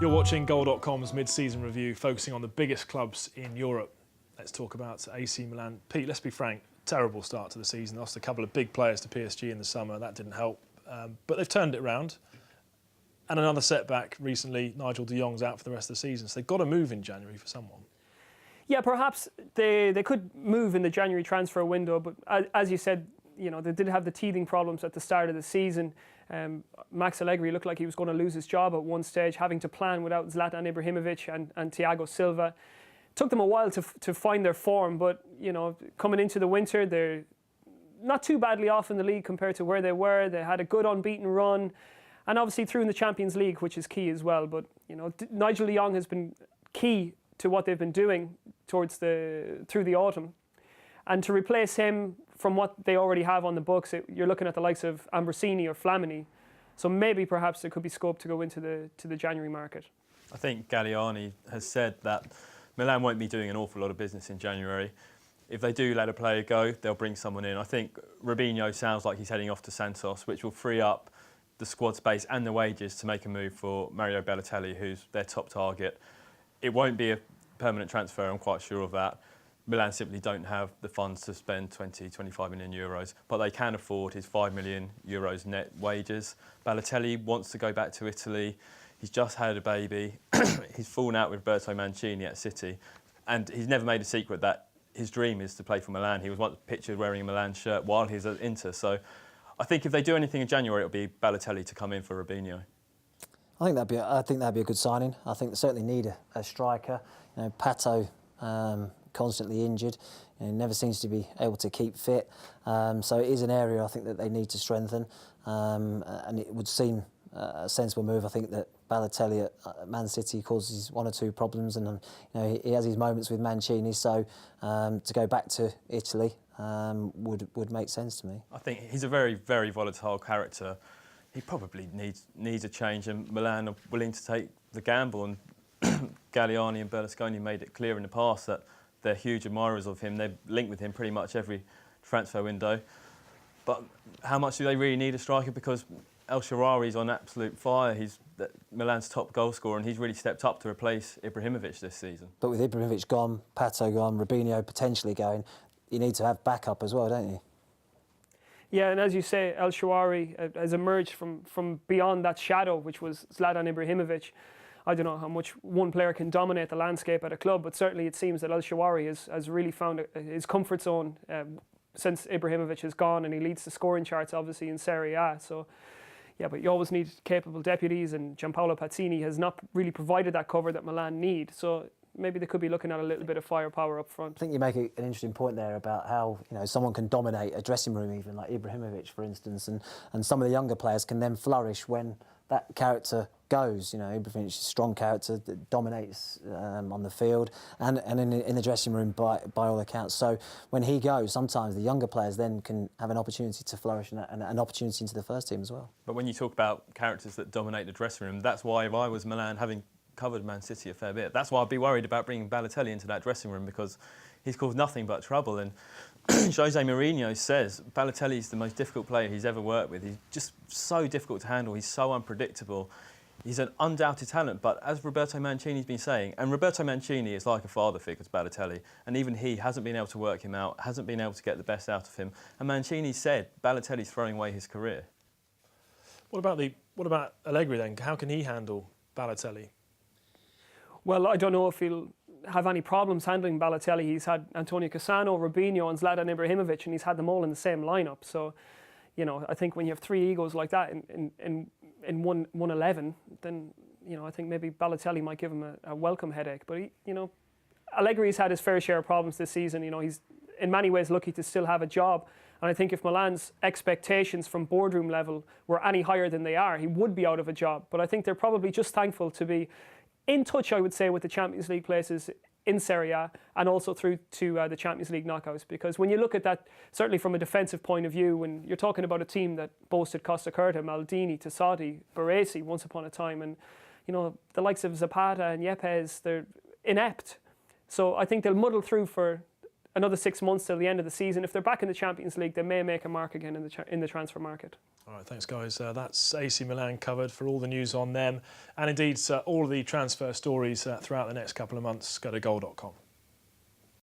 You're watching Goal.com's mid-season review, focusing on the biggest clubs in Europe. Let's talk about AC Milan. Pete, let's be frank, terrible start to the season. Lost a couple of big players to PSG in the summer. That didn't help. But they've turned it around. And another setback recently, Nigel De Jong's out for the rest of the season. So they've got to move in January for someone. Yeah, perhaps they could move in the January transfer window. But as you said, you know, they did have the teething problems at the start of the season. Max Allegri looked like he was going to lose his job at one stage, having to plan without Zlatan Ibrahimovic and Thiago Silva. It took them a while to find their form, but you know, coming into the winter, they're not too badly off in the league compared to where they were. They had a good unbeaten run, and obviously through in the Champions League, which is key as well. But you know, Nigel De Jong has been key to what they've been doing through the autumn, and to replace him from what they already have on the books, you're looking at the likes of Ambrosini or Flamini. So maybe perhaps there could be scope to go into the January market. I think Galliani has said that Milan won't be doing an awful lot of business in January. If they do let a player go, they'll bring someone in. I think Robinho sounds like he's heading off to Santos, which will free up the squad space and the wages to make a move for Mario Balotelli, who's their top target. It won't be a permanent transfer, I'm quite sure of that. Milan simply don't have the funds to spend 20-25 million euros, but they can afford his 5 million euros net wages. Balotelli wants to go back to Italy. He's just had a baby. He's fallen out with Roberto Mancini at City, and he's never made a secret that his dream is to play for Milan. He was once pictured wearing a Milan shirt while he's at Inter. So I think if they do anything in January, it'll be Balotelli to come in for Robinho. I think that'd be a good signing. I think they certainly need a striker. You know, Pato. Constantly injured, and never seems to be able to keep fit. So it is an area I think that they need to strengthen, and it would seem a sensible move. I think that Balotelli at Man City causes one or two problems, and you know, he has his moments with Mancini. So to go back to Italy would make sense to me. I think he's a very, very volatile character. He probably needs a change, and Milan are willing to take the gamble. And Galliani and Berlusconi made it clear in the past that they're huge admirers of him. They're linked with him pretty much every transfer window. But how much do they really need a striker? Because El Shaarawy's on absolute fire. He's Milan's top goal scorer, and he's really stepped up to replace Ibrahimovic this season. But with Ibrahimovic gone, Pato gone, Robinho potentially going, you need to have backup as well, don't you? Yeah, and as you say, El Shaarawy has emerged from beyond that shadow, which was Zlatan Ibrahimovic. I don't know how much one player can dominate the landscape at a club, but certainly it seems that El Shaarawy has really found his comfort zone since Ibrahimovic is gone, and he leads the scoring charts obviously in Serie A. So, yeah, but you always need capable deputies, and Gianpaolo Pazzini has not really provided that cover that Milan need. So maybe they could be looking at a little bit of firepower up front. I think you make an interesting point there about how, you know, someone can dominate a dressing room, even like Ibrahimovic, for instance, and some of the younger players can then flourish when that character goes. You know, Ibrahimovic is a strong character that dominates on the field and in the dressing room by all accounts. So when he goes, sometimes the younger players then can have an opportunity to flourish and an opportunity into the first team as well. But when you talk about characters that dominate the dressing room, that's why if I was Milan, having covered Man City a fair bit, that's why I'd be worried about bringing Balotelli into that dressing room, because he's caused nothing but trouble. And Jose Mourinho says Balotelli's the most difficult player he's ever worked with. He's just so difficult to handle. He's so unpredictable. He's an undoubted talent, but as Roberto Mancini's been saying, and Roberto Mancini is like a father figure to Balotelli, and even he hasn't been able to work him out, hasn't been able to get the best out of him. And Mancini said Balotelli's throwing away his career. What about Allegri then? How can he handle Balotelli? Well, I don't know if he'll have any problems handling Balotelli. He's had Antonio Cassano, Robinho and Zlatan Ibrahimovic, and he's had them all in the same lineup. So, you know, I think when you have three egos like that in one 11, then, you know, I think maybe Balotelli might give him a welcome headache. But, you know, Allegri's had his fair share of problems this season. You know, he's in many ways lucky to still have a job. And I think if Milan's expectations from boardroom level were any higher than they are, he would be out of a job. But I think they're probably just thankful to be in touch, I would say, with the Champions League places in Serie A and also through to the Champions League knockouts. Because when you look at that, certainly from a defensive point of view, when you're talking about a team that boasted Costa Curta, Maldini, Tassotti, Baresi once upon a time, and you know the likes of Zapata and Yepes, they're inept. So I think they'll muddle through for another 6 months till the end of the season. If they're back in the Champions League, they may make a mark again in the transfer market. All right, thanks guys. That's AC Milan covered. For all the news on them and indeed all of the transfer stories throughout the next couple of months, go to goal.com.